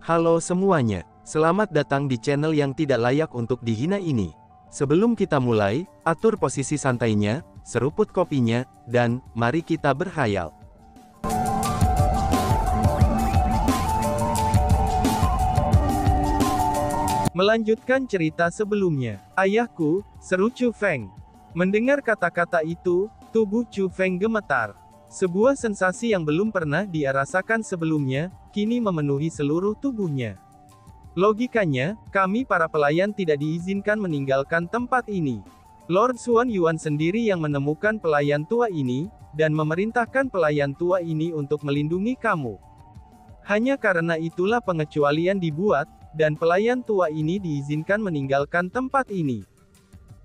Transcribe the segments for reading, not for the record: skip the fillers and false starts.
Halo semuanya, selamat datang di channel yang tidak layak untuk dihina ini. Sebelum kita mulai, atur posisi santainya, seruput kopinya, dan mari kita berkhayal. Melanjutkan cerita sebelumnya, ayahku, seru Chu Feng. Mendengar kata-kata itu, tubuh Chu Feng gemetar. Sebuah sensasi yang belum pernah dia rasakan sebelumnya, kini memenuhi seluruh tubuhnya. Logikanya, kami para pelayan tidak diizinkan meninggalkan tempat ini. Lord Xuan Yuan sendiri yang menemukan pelayan tua ini, dan memerintahkan pelayan tua ini untuk melindungi kamu. Hanya karena itulah pengecualian dibuat, dan pelayan tua ini diizinkan meninggalkan tempat ini.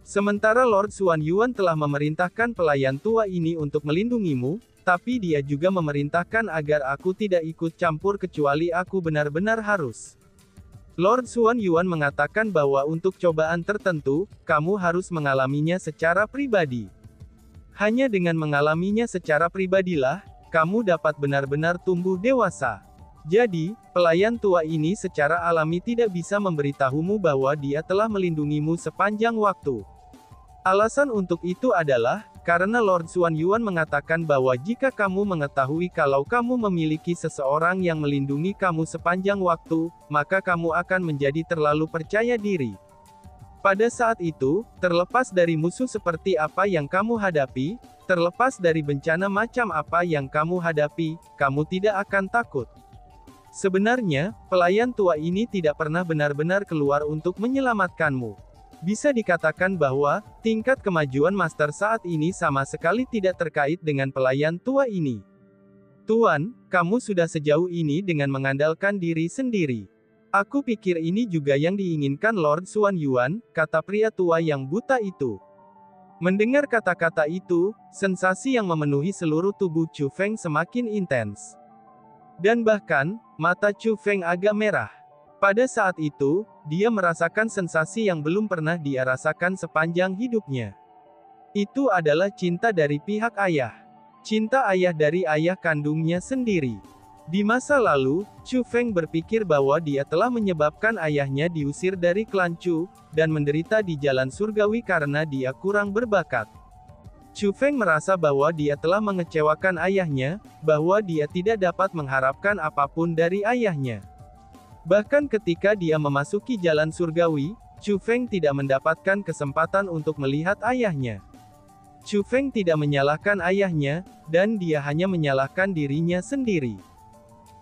Sementara Lord Xuan Yuan telah memerintahkan pelayan tua ini untuk melindungimu, tapi dia juga memerintahkan agar aku tidak ikut campur kecuali aku benar-benar harus. Lord Xuan Yuan mengatakan bahwa untuk cobaan tertentu, kamu harus mengalaminya secara pribadi. Hanya dengan mengalaminya secara pribadilah, kamu dapat benar-benar tumbuh dewasa. Jadi, pelayan tua ini secara alami tidak bisa memberitahumu bahwa dia telah melindungimu sepanjang waktu. Alasan untuk itu adalah, karena Lord Xuan Yuan mengatakan bahwa jika kamu mengetahui kalau kamu memiliki seseorang yang melindungi kamu sepanjang waktu, maka kamu akan menjadi terlalu percaya diri. Pada saat itu, terlepas dari musuh seperti apa yang kamu hadapi, terlepas dari bencana macam apa yang kamu hadapi, kamu tidak akan takut. Sebenarnya, pelayan tua ini tidak pernah benar-benar keluar untuk menyelamatkanmu. Bisa dikatakan bahwa, tingkat kemajuan master saat ini sama sekali tidak terkait dengan pelayan tua ini. Tuan, kamu sudah sejauh ini dengan mengandalkan diri sendiri. Aku pikir ini juga yang diinginkan Lord Xuan Yuan, kata pria tua yang buta itu. Mendengar kata-kata itu, sensasi yang memenuhi seluruh tubuh Chu Feng semakin intens. Dan bahkan, mata Chu Feng agak merah. Pada saat itu, dia merasakan sensasi yang belum pernah dia rasakan sepanjang hidupnya. Itu adalah cinta dari pihak ayah. Cinta ayah dari ayah kandungnya sendiri. Di masa lalu, Chu Feng berpikir bahwa dia telah menyebabkan ayahnya diusir dari klan Chu, dan menderita di jalan surgawi karena dia kurang berbakat. Chu Feng merasa bahwa dia telah mengecewakan ayahnya, bahwa dia tidak dapat mengharapkan apapun dari ayahnya. Bahkan ketika dia memasuki jalan surgawi, Chu Feng tidak mendapatkan kesempatan untuk melihat ayahnya. Chu Feng tidak menyalahkan ayahnya, dan dia hanya menyalahkan dirinya sendiri.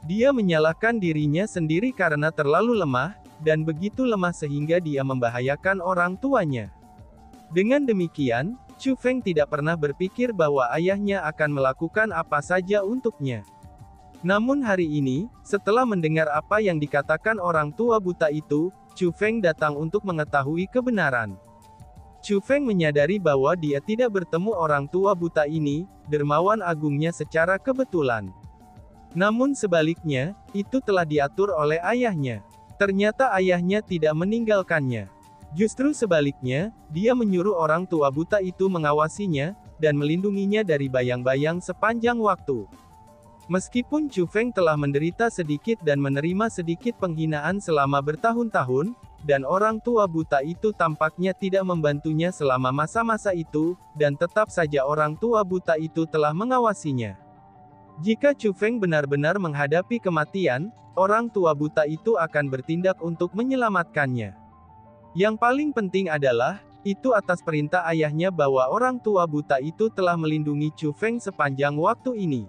Dia menyalahkan dirinya sendiri karena terlalu lemah, dan begitu lemah sehingga dia membahayakan orang tuanya. Dengan demikian, Chu Feng tidak pernah berpikir bahwa ayahnya akan melakukan apa saja untuknya. Namun hari ini, setelah mendengar apa yang dikatakan orang tua buta itu, Chu Feng datang untuk mengetahui kebenaran. Chu Feng menyadari bahwa dia tidak bertemu orang tua buta ini, dermawan agungnya secara kebetulan. Namun sebaliknya, itu telah diatur oleh ayahnya. Ternyata ayahnya tidak meninggalkannya. Justru sebaliknya, dia menyuruh orang tua buta itu mengawasinya, dan melindunginya dari bayang-bayang sepanjang waktu. Meskipun Chu Feng telah menderita sedikit dan menerima sedikit penghinaan selama bertahun-tahun, dan orang tua buta itu tampaknya tidak membantunya selama masa-masa itu, dan tetap saja orang tua buta itu telah mengawasinya. Jika Chu Feng benar-benar menghadapi kematian, orang tua buta itu akan bertindak untuk menyelamatkannya. Yang paling penting adalah, itu atas perintah ayahnya bahwa orang tua buta itu telah melindungi Chu Feng sepanjang waktu ini.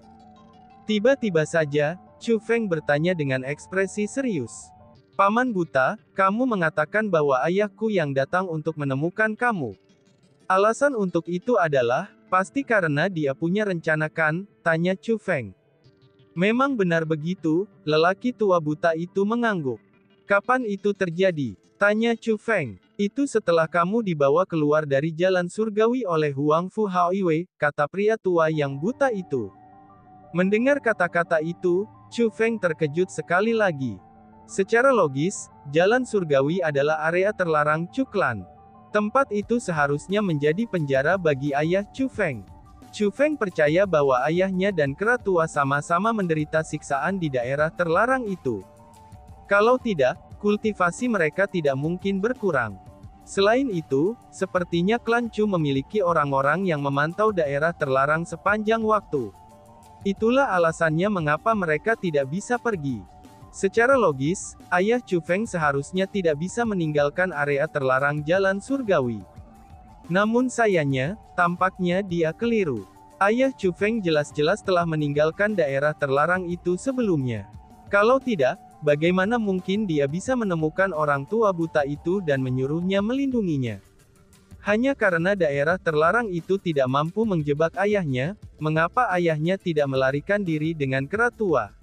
Tiba-tiba saja, Chu Feng bertanya dengan ekspresi serius. Paman buta, kamu mengatakan bahwa ayahku yang datang untuk menemukan kamu. Alasan untuk itu adalah, pasti karena dia punya rencana kan, tanya Chu Feng. Memang benar begitu, lelaki tua buta itu mengangguk. Kapan itu terjadi? Tanya Chu Feng. Itu setelah kamu dibawa keluar dari jalan surgawi oleh Huang Fu Haoiwei, kata pria tua yang buta itu. Mendengar kata-kata itu, Chu Feng terkejut sekali lagi. Secara logis, jalan surgawi adalah area terlarang Chu Clan. Tempat itu seharusnya menjadi penjara bagi ayah Chu Feng. Chu Feng percaya bahwa ayahnya dan kera tua sama-sama menderita siksaan di daerah terlarang itu. Kalau tidak, kultivasi mereka tidak mungkin berkurang. Selain itu, sepertinya klan Chu memiliki orang-orang yang memantau daerah terlarang sepanjang waktu. Itulah alasannya mengapa mereka tidak bisa pergi. Secara logis, ayah Chu Feng seharusnya tidak bisa meninggalkan area terlarang jalan surgawi. Namun sayangnya, tampaknya dia keliru. Ayah Chu Feng jelas-jelas telah meninggalkan daerah terlarang itu sebelumnya. Kalau tidak, bagaimana mungkin dia bisa menemukan orang tua buta itu dan menyuruhnya melindunginya? Hanya karena daerah terlarang itu tidak mampu menjebak ayahnya, mengapa ayahnya tidak melarikan diri dengan kera tua?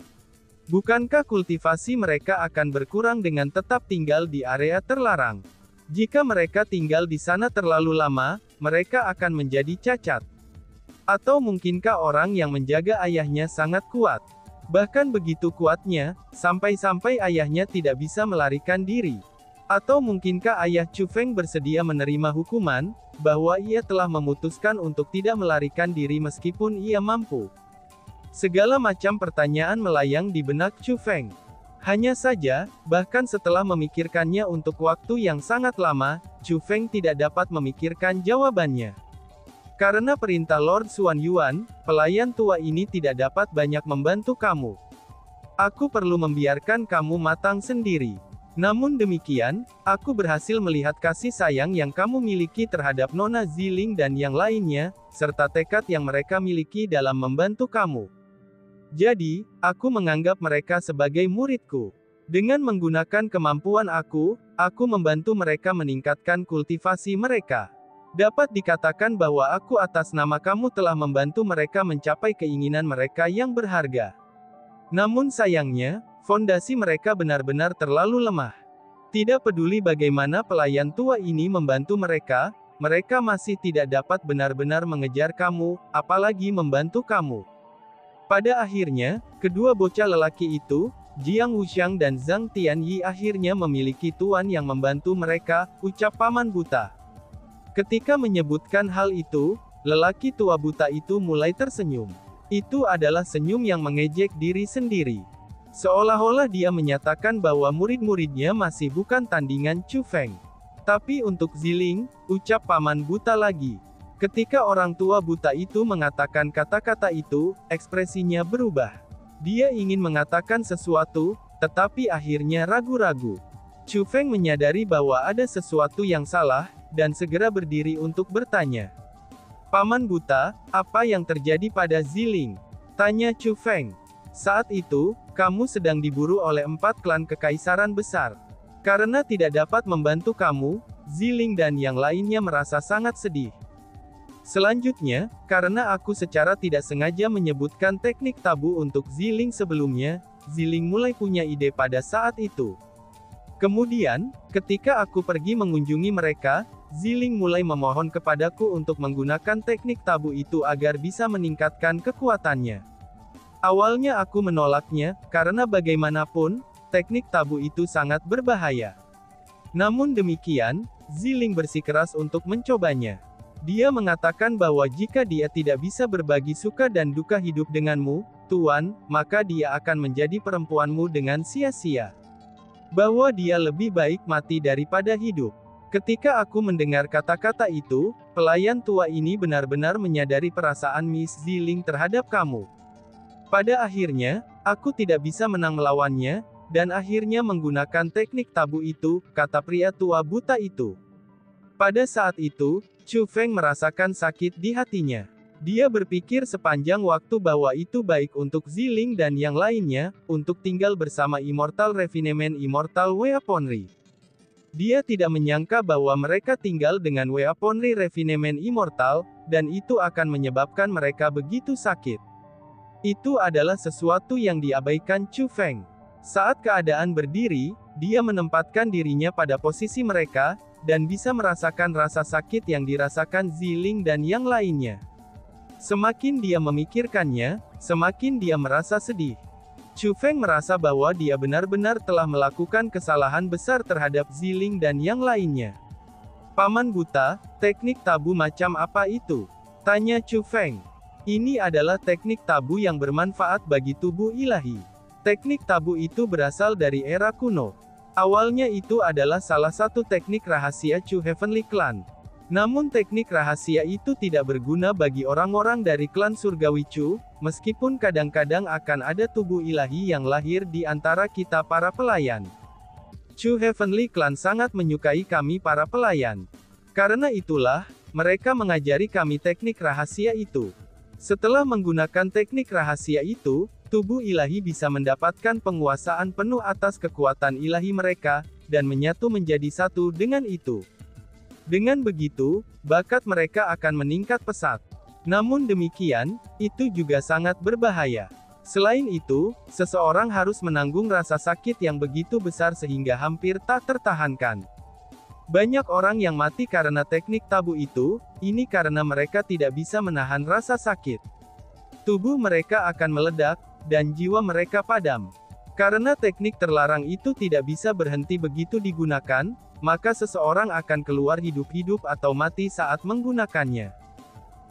Bukankah kultivasi mereka akan berkurang dengan tetap tinggal di area terlarang? Jika mereka tinggal di sana terlalu lama, mereka akan menjadi cacat. Atau mungkinkah orang yang menjaga ayahnya sangat kuat? Bahkan begitu kuatnya, sampai-sampai ayahnya tidak bisa melarikan diri. Atau mungkinkah ayah Chu Feng bersedia menerima hukuman, bahwa ia telah memutuskan untuk tidak melarikan diri meskipun ia mampu? Segala macam pertanyaan melayang di benak Chu Feng. Hanya saja, bahkan setelah memikirkannya untuk waktu yang sangat lama, Chu Feng tidak dapat memikirkan jawabannya. Karena perintah Lord Xuan Yuan, pelayan tua ini tidak dapat banyak membantu kamu. Aku perlu membiarkan kamu matang sendiri. Namun demikian, aku berhasil melihat kasih sayang yang kamu miliki terhadap Nona Ziling dan yang lainnya, serta tekad yang mereka miliki dalam membantu kamu. Jadi, aku menganggap mereka sebagai muridku. Dengan menggunakan kemampuan aku membantu mereka meningkatkan kultivasi mereka. Dapat dikatakan bahwa aku atas nama kamu telah membantu mereka mencapai keinginan mereka yang berharga. Namun sayangnya, fondasi mereka benar-benar terlalu lemah. Tidak peduli bagaimana pelayan tua ini membantu mereka, mereka masih tidak dapat benar-benar mengejar kamu, apalagi membantu kamu. Pada akhirnya, kedua bocah lelaki itu, Jiang Wuxiang dan Zhang Tianyi akhirnya memiliki tuan yang membantu mereka, ucap Paman Buta. Ketika menyebutkan hal itu, lelaki tua buta itu mulai tersenyum. Itu adalah senyum yang mengejek diri sendiri. Seolah-olah dia menyatakan bahwa murid-muridnya masih bukan tandingan Chu Feng. Tapi untuk Ziling, ucap Paman Buta lagi. Ketika orang tua buta itu mengatakan kata-kata itu, ekspresinya berubah. Dia ingin mengatakan sesuatu, tetapi akhirnya ragu-ragu. Chu Feng menyadari bahwa ada sesuatu yang salah, dan segera berdiri untuk bertanya. Paman Buta, apa yang terjadi pada Ziling? Tanya Chu Feng. Saat itu, kamu sedang diburu oleh 4 klan kekaisaran besar. Karena tidak dapat membantu kamu, Ziling dan yang lainnya merasa sangat sedih. Selanjutnya, karena aku secara tidak sengaja menyebutkan teknik tabu untuk Ziling sebelumnya, Ziling mulai punya ide pada saat itu. Kemudian, ketika aku pergi mengunjungi mereka, Ziling mulai memohon kepadaku untuk menggunakan teknik tabu itu agar bisa meningkatkan kekuatannya. Awalnya aku menolaknya, karena bagaimanapun, teknik tabu itu sangat berbahaya. Namun demikian, Ziling bersikeras untuk mencobanya. Dia mengatakan bahwa jika dia tidak bisa berbagi suka dan duka hidup denganmu, Tuan, maka dia akan menjadi perempuanmu dengan sia-sia. Bahwa dia lebih baik mati daripada hidup. Ketika aku mendengar kata-kata itu, pelayan tua ini benar-benar menyadari perasaan Miss Ziling terhadap kamu. Pada akhirnya, aku tidak bisa menang melawannya, dan akhirnya menggunakan teknik tabu itu, kata pria tua buta itu. Pada saat itu, Chu Feng merasakan sakit di hatinya. Dia berpikir sepanjang waktu bahwa itu baik untuk Ziling dan yang lainnya, untuk tinggal bersama Immortal Refinement Immortal Weaponry. Dia tidak menyangka bahwa mereka tinggal dengan Weaponry Refinement Immortal, dan itu akan menyebabkan mereka begitu sakit. Itu adalah sesuatu yang diabaikan Chu Feng. Saat keadaan berdiri, dia menempatkan dirinya pada posisi mereka, dan bisa merasakan rasa sakit yang dirasakan Ziling dan yang lainnya. Semakin dia memikirkannya, semakin dia merasa sedih. Chu Feng merasa bahwa dia benar-benar telah melakukan kesalahan besar terhadap Ziling dan yang lainnya. Paman Buta, teknik tabu macam apa itu? Tanya Chu Feng. Ini adalah teknik tabu yang bermanfaat bagi tubuh ilahi. Teknik tabu itu berasal dari era kuno. Awalnya itu adalah salah satu teknik rahasia Chu Heavenly Clan. Namun teknik rahasia itu tidak berguna bagi orang-orang dari klan surgawi Chu, meskipun kadang-kadang akan ada tubuh ilahi yang lahir di antara kita para pelayan. Chu Heavenly Clan sangat menyukai kami para pelayan. Karena itulah, mereka mengajari kami teknik rahasia itu. Setelah menggunakan teknik rahasia itu, tubuh ilahi bisa mendapatkan penguasaan penuh atas kekuatan ilahi mereka, dan menyatu menjadi satu dengan itu. Dengan begitu, bakat mereka akan meningkat pesat. Namun demikian, itu juga sangat berbahaya. Selain itu, seseorang harus menanggung rasa sakit yang begitu besar sehingga hampir tak tertahankan. Banyak orang yang mati karena teknik tabu itu, ini karena mereka tidak bisa menahan rasa sakit. Tubuh mereka akan meledak, dan jiwa mereka padam. Karena teknik terlarang itu tidak bisa berhenti begitu digunakan, maka seseorang akan keluar hidup-hidup atau mati saat menggunakannya.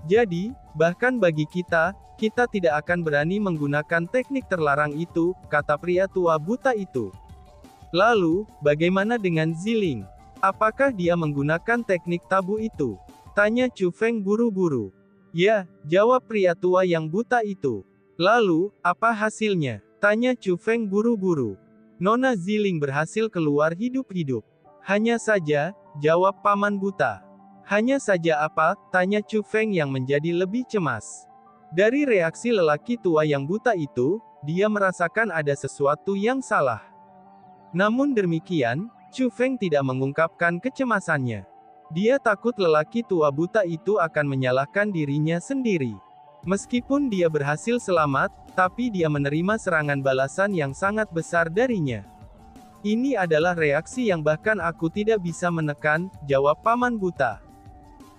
Jadi, bahkan bagi kita tidak akan berani menggunakan teknik terlarang itu, kata pria tua buta itu. Lalu, bagaimana dengan Ziling? Apakah dia menggunakan teknik tabu itu? Tanya Chu Feng buru-buru. Ya, jawab pria tua yang buta itu. Lalu, apa hasilnya? Tanya Chu Feng buru-buru. Nona Ziling berhasil keluar hidup-hidup. Hanya saja, jawab paman buta. Hanya saja apa? Tanya Chu Feng yang menjadi lebih cemas. Dari reaksi lelaki tua yang buta itu, dia merasakan ada sesuatu yang salah. Namun demikian, Chu Feng tidak mengungkapkan kecemasannya. Dia takut lelaki tua buta itu akan menyalahkan dirinya sendiri. Meskipun dia berhasil selamat, tapi dia menerima serangan balasan yang sangat besar darinya. Ini adalah reaksi yang bahkan aku tidak bisa menekan, jawab paman buta.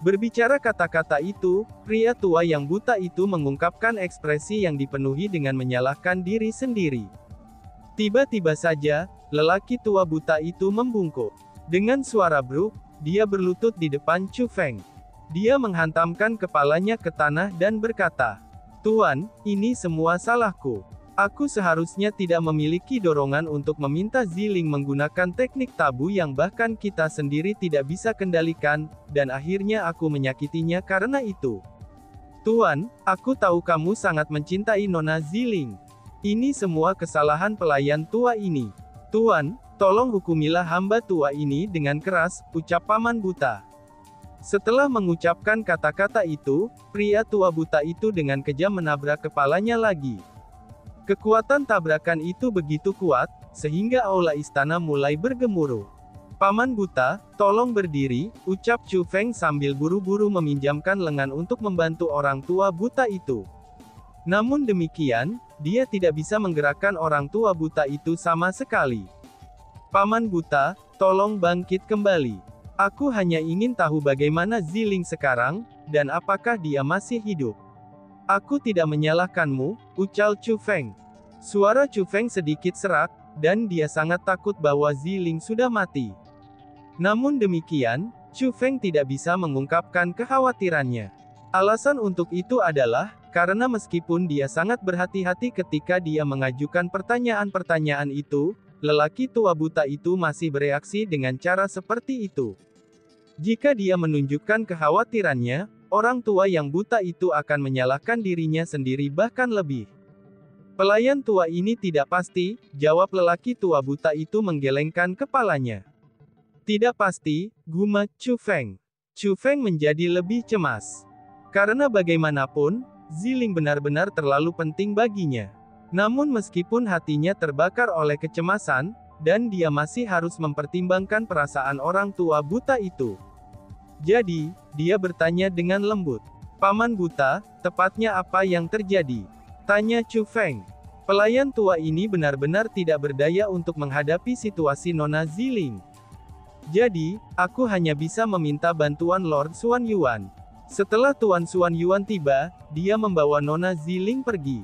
Berbicara kata-kata itu, pria tua yang buta itu mengungkapkan ekspresi yang dipenuhi dengan menyalahkan diri sendiri. Tiba-tiba saja, lelaki tua buta itu membungkuk. Dengan suara bruk, dia berlutut di depan Chu Feng. Dia menghantamkan kepalanya ke tanah dan berkata, "Tuan, ini semua salahku. Aku seharusnya tidak memiliki dorongan untuk meminta Ziling menggunakan teknik tabu yang bahkan kita sendiri tidak bisa kendalikan, dan akhirnya aku menyakitinya karena itu. Tuan, aku tahu kamu sangat mencintai Nona Ziling. Ini semua kesalahan pelayan tua ini. Tuan, tolong hukumilah hamba tua ini dengan keras," ucap paman buta. Setelah mengucapkan kata-kata itu, pria tua buta itu dengan kejam menabrak kepalanya lagi. Kekuatan tabrakan itu begitu kuat, sehingga aula istana mulai bergemuruh. Paman buta, tolong berdiri, ucap Chu Feng sambil buru-buru meminjamkan lengan untuk membantu orang tua buta itu. Namun demikian, dia tidak bisa menggerakkan orang tua buta itu sama sekali. Paman buta, tolong bangkit kembali. Aku hanya ingin tahu bagaimana Ziling sekarang, dan apakah dia masih hidup. Aku tidak menyalahkanmu, ucal Chu Feng. Suara Chu Feng sedikit serak, dan dia sangat takut bahwa Ziling sudah mati. Namun demikian, Chu Feng tidak bisa mengungkapkan kekhawatirannya. Alasan untuk itu adalah, karena meskipun dia sangat berhati-hati ketika dia mengajukan pertanyaan-pertanyaan itu, lelaki tua buta itu masih bereaksi dengan cara seperti itu. Jika dia menunjukkan kekhawatirannya, orang tua yang buta itu akan menyalahkan dirinya sendiri bahkan lebih. Pelayan tua ini tidak pasti, jawab lelaki tua buta itu menggelengkan kepalanya. Tidak pasti, gumam Chu Feng. Chu Feng menjadi lebih cemas. Karena bagaimanapun, Ziling benar-benar terlalu penting baginya. Namun meskipun hatinya terbakar oleh kecemasan, dan dia masih harus mempertimbangkan perasaan orang tua buta itu. Jadi, dia bertanya dengan lembut. Paman buta, tepatnya apa yang terjadi? Tanya Chu Feng. Pelayan tua ini benar-benar tidak berdaya untuk menghadapi situasi Nona Ziling. Jadi, aku hanya bisa meminta bantuan Lord Xuan Yuan. Setelah Tuan Xuan Yuan tiba, dia membawa Nona Ziling pergi.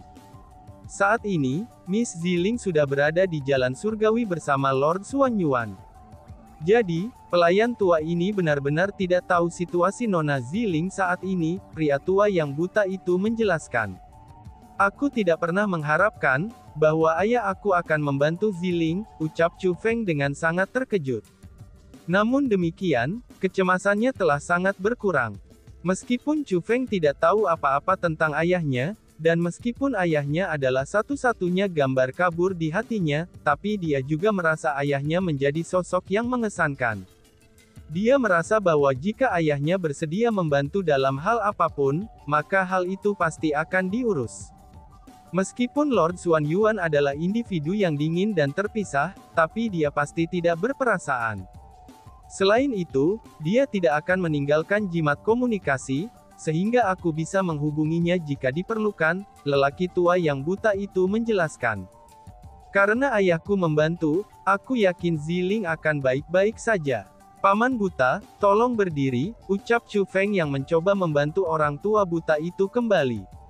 Saat ini, Miss Ziling sudah berada di jalan surgawi bersama Lord Xuan Yuan. Jadi, pelayan tua ini benar-benar tidak tahu situasi Nona Ziling saat ini, pria tua yang buta itu menjelaskan. Aku tidak pernah mengharapkan bahwa ayah aku akan membantu Ziling, ucap Chu Feng dengan sangat terkejut. Namun demikian, kecemasannya telah sangat berkurang. Meskipun Chu Feng tidak tahu apa-apa tentang ayahnya, dan meskipun ayahnya adalah satu-satunya gambar kabur di hatinya, tapi dia juga merasa ayahnya menjadi sosok yang mengesankan. Dia merasa bahwa jika ayahnya bersedia membantu dalam hal apapun, maka hal itu pasti akan diurus. Meskipun Lord Xuan Yuan adalah individu yang dingin dan terpisah, tapi dia pasti tidak berperasaan. Selain itu, dia tidak akan meninggalkan jimat komunikasi, sehingga aku bisa menghubunginya jika diperlukan, lelaki tua yang buta itu menjelaskan. Karena ayahku membantu, aku yakin Ziling akan baik-baik saja. Paman buta, tolong berdiri, ucap Chu Feng yang mencoba membantu orang tua buta itu kembali.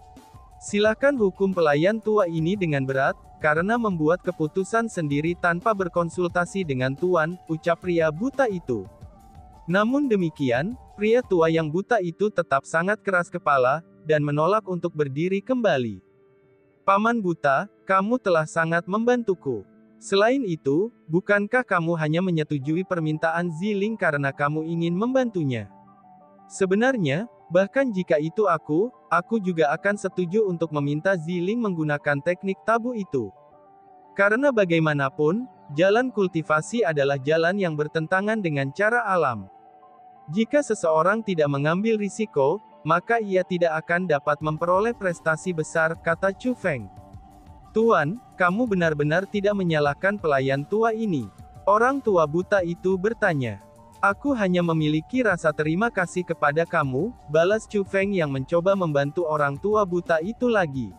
Silakan hukum pelayan tua ini dengan berat, karena membuat keputusan sendiri tanpa berkonsultasi dengan tuan, ucap pria buta itu. Namun demikian, pria tua yang buta itu tetap sangat keras kepala, dan menolak untuk berdiri kembali. Paman buta, kamu telah sangat membantuku. Selain itu, bukankah kamu hanya menyetujui permintaan Ziling karena kamu ingin membantunya? Sebenarnya, bahkan jika itu aku juga akan setuju untuk meminta Ziling menggunakan teknik tabu itu. Karena bagaimanapun, jalan kultivasi adalah jalan yang bertentangan dengan cara alam. Jika seseorang tidak mengambil risiko, maka ia tidak akan dapat memperoleh prestasi besar, kata Chu Feng. Tuan, kamu benar-benar tidak menyalahkan pelayan tua ini. Orang tua buta itu bertanya. Aku hanya memiliki rasa terima kasih kepada kamu, balas Chu Feng yang mencoba membantu orang tua buta itu lagi.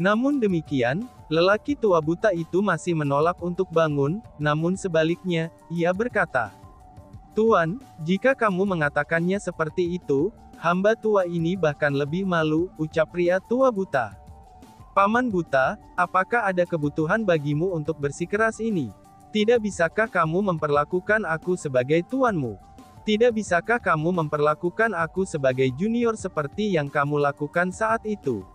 Namun demikian, lelaki tua buta itu masih menolak untuk bangun, namun sebaliknya, ia berkata, Tuan, jika kamu mengatakannya seperti itu, hamba tua ini bahkan lebih malu, ucap pria tua buta. Paman buta, apakah ada kebutuhan bagimu untuk bersikeras ini? Tidak bisakah kamu memperlakukan aku sebagai tuanmu? Tidak bisakah kamu memperlakukan aku sebagai junior seperti yang kamu lakukan saat itu?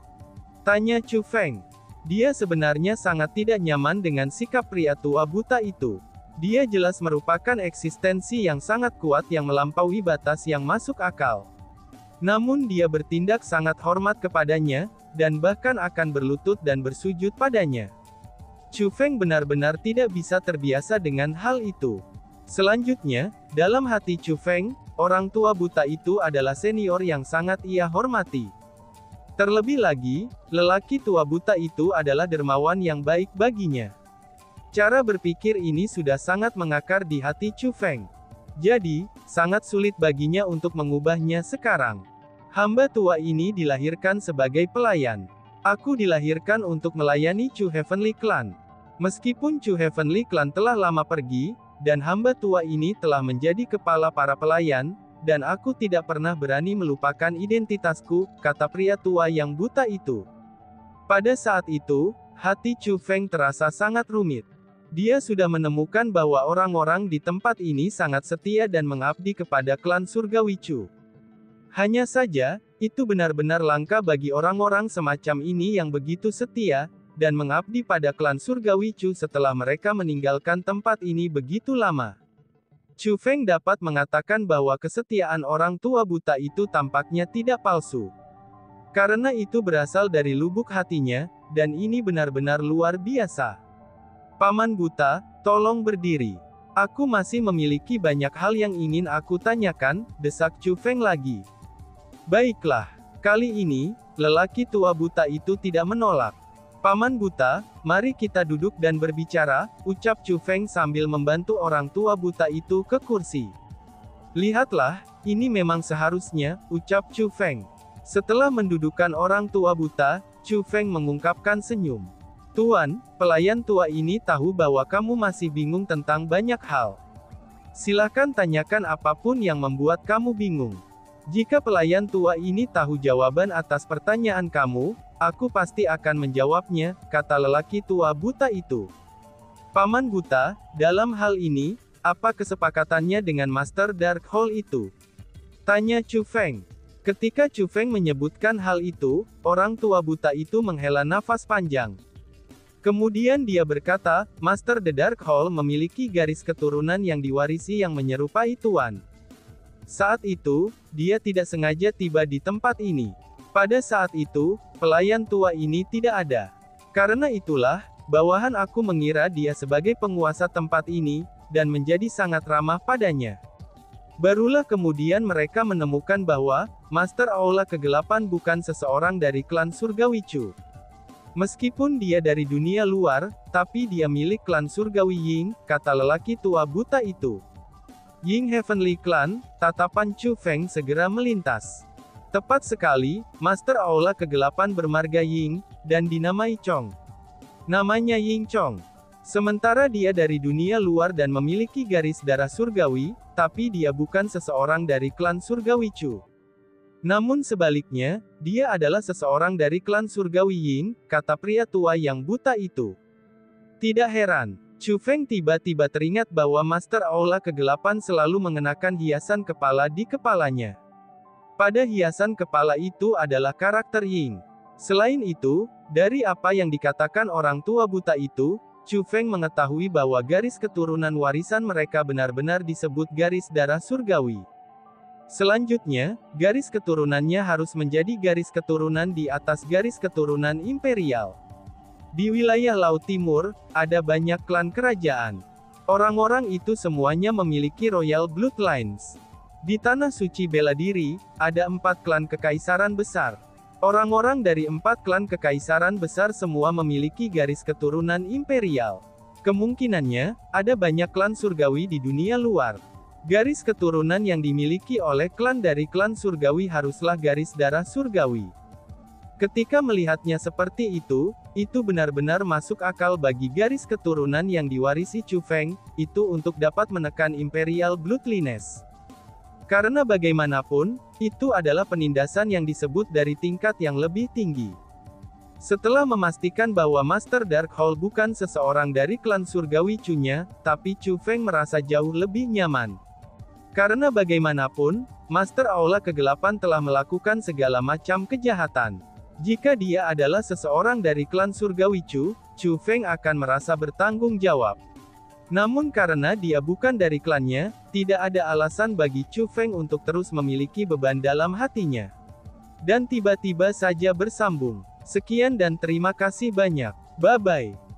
Tanya Chu Feng. Dia sebenarnya sangat tidak nyaman dengan sikap pria tua buta itu. Dia jelas merupakan eksistensi yang sangat kuat yang melampaui batas yang masuk akal. Namun dia bertindak sangat hormat kepadanya, dan bahkan akan berlutut dan bersujud padanya. Chu Feng benar-benar tidak bisa terbiasa dengan hal itu. Selanjutnya, dalam hati Chu Feng, orang tua buta itu adalah senior yang sangat ia hormati. Terlebih lagi, lelaki tua buta itu adalah dermawan yang baik baginya. Cara berpikir ini sudah sangat mengakar di hati Chu Feng. Jadi, sangat sulit baginya untuk mengubahnya sekarang. Hamba tua ini dilahirkan sebagai pelayan. Aku dilahirkan untuk melayani Chu Heavenly Clan. Meskipun Chu Heavenly Clan telah lama pergi, dan hamba tua ini telah menjadi kepala para pelayan, dan aku tidak pernah berani melupakan identitasku, kata pria tua yang buta itu. Pada saat itu, hati Chu Feng terasa sangat rumit. Dia sudah menemukan bahwa orang-orang di tempat ini sangat setia dan mengabdi kepada klan Surgawi Chu. Hanya saja, itu benar-benar langka bagi orang-orang semacam ini yang begitu setia, dan mengabdi pada klan Surgawi Chu setelah mereka meninggalkan tempat ini begitu lama. Chu Feng dapat mengatakan bahwa kesetiaan orang tua buta itu tampaknya tidak palsu. Karena itu berasal dari lubuk hatinya, dan ini benar-benar luar biasa. Paman buta, tolong berdiri. Aku masih memiliki banyak hal yang ingin aku tanyakan, desak Chu Feng lagi. Baiklah, kali ini, lelaki tua buta itu tidak menolak. Paman buta, mari kita duduk dan berbicara, ucap Chu Feng sambil membantu orang tua buta itu ke kursi. Lihatlah, ini memang seharusnya, ucap Chu Feng. Setelah mendudukkan orang tua buta, Chu Feng mengungkapkan senyum. Tuan, pelayan tua ini tahu bahwa kamu masih bingung tentang banyak hal. Silakan tanyakan apapun yang membuat kamu bingung. Jika pelayan tua ini tahu jawaban atas pertanyaan kamu, aku pasti akan menjawabnya, kata lelaki tua buta itu. Paman buta, dalam hal ini, apa kesepakatannya dengan Master Darkhold itu? Tanya Chu Feng. Ketika Chu Feng menyebutkan hal itu, orang tua buta itu menghela nafas panjang. Kemudian dia berkata, Master The Dark Hall memiliki garis keturunan yang diwarisi yang menyerupai Tuan. Saat itu, dia tidak sengaja tiba di tempat ini. Pada saat itu, pelayan tua ini tidak ada. Karena itulah, bawahan aku mengira dia sebagai penguasa tempat ini, dan menjadi sangat ramah padanya. Barulah kemudian mereka menemukan bahwa, Master Aula Kegelapan bukan seseorang dari klan Surgawi Chu. Meskipun dia dari dunia luar, tapi dia milik klan Surgawi Ying, kata lelaki tua buta itu. Ying Heavenly Clan, tatapan Chu Feng segera melintas. Tepat sekali, Master Aula Kegelapan bermarga Ying, dan dinamai Chong. Namanya Ying Chong. Sementara dia dari dunia luar dan memiliki garis darah surgawi, tapi dia bukan seseorang dari klan Surgawi Chu. Namun sebaliknya, dia adalah seseorang dari klan Surgawi Ying, kata pria tua yang buta itu. Tidak heran, Chu Feng tiba-tiba teringat bahwa Master Aula Kegelapan selalu mengenakan hiasan kepala di kepalanya. Pada hiasan kepala itu adalah karakter Ying. Selain itu, dari apa yang dikatakan orang tua buta itu, Chu Feng mengetahui bahwa garis keturunan warisan mereka benar-benar disebut garis darah surgawi. Selanjutnya, garis keturunannya harus menjadi garis keturunan di atas garis keturunan imperial. Di wilayah Laut Timur, ada banyak klan kerajaan. Orang-orang itu semuanya memiliki royal bloodlines. Di Tanah Suci Bela Diri, ada 4 klan kekaisaran besar. Orang-orang dari 4 klan kekaisaran besar semua memiliki garis keturunan imperial. Kemungkinannya, ada banyak klan surgawi di dunia luar. Garis keturunan yang dimiliki oleh klan dari klan surgawi haruslah garis darah surgawi. Ketika melihatnya seperti itu benar-benar masuk akal bagi garis keturunan yang diwarisi Chu Feng, itu untuk dapat menekan imperial bloodliness. Karena bagaimanapun, itu adalah penindasan yang disebut dari tingkat yang lebih tinggi. Setelah memastikan bahwa Master Dark Hall bukan seseorang dari klan surgawi Chu-nya, tapi Chu Feng merasa jauh lebih nyaman. Karena bagaimanapun, Master Aula Kegelapan telah melakukan segala macam kejahatan. Jika dia adalah seseorang dari klan surgawi Chu, Chu Feng akan merasa bertanggung jawab. Namun karena dia bukan dari klannya, tidak ada alasan bagi Chu Feng untuk terus memiliki beban dalam hatinya. Dan tiba-tiba saja bersambung. Sekian dan terima kasih banyak. Bye-bye.